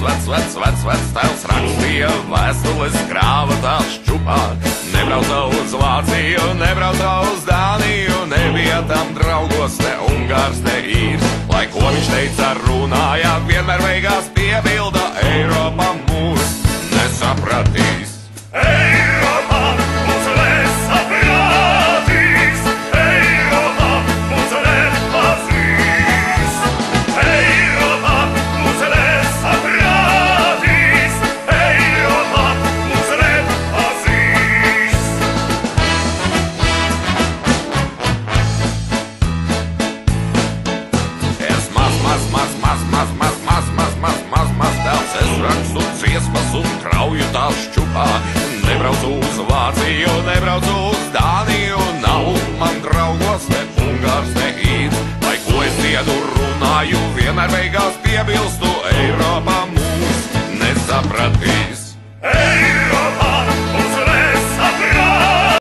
vecs tēvs rakstīja vēstules krāvatās šķupā. Nebrauca uz Vāciju, nebrauca uz Dāniju, nebija tam draugos ne Ungārs, ne īrs. Lai ko viņš teica, runāja, vienmēr beigās piebilda: Eiropa mūs nesapratīs. Eiropa mūs nesapratīs, Eiropa mūs nepazīs, Eiropa mūs nesapratīs, Eiropa mūs nepazīs. Es maz tēvs, es rakstu dziesmas un krauju tās šķupā. Nebraucu uz Vāciju, nebraucu uz Dāniju, nav man draugos ne Ungārs, ne īrs. Lai ko es dziedu, runāju, vienmēr beigās piebilstu: Eiropa mūs nesapratīs.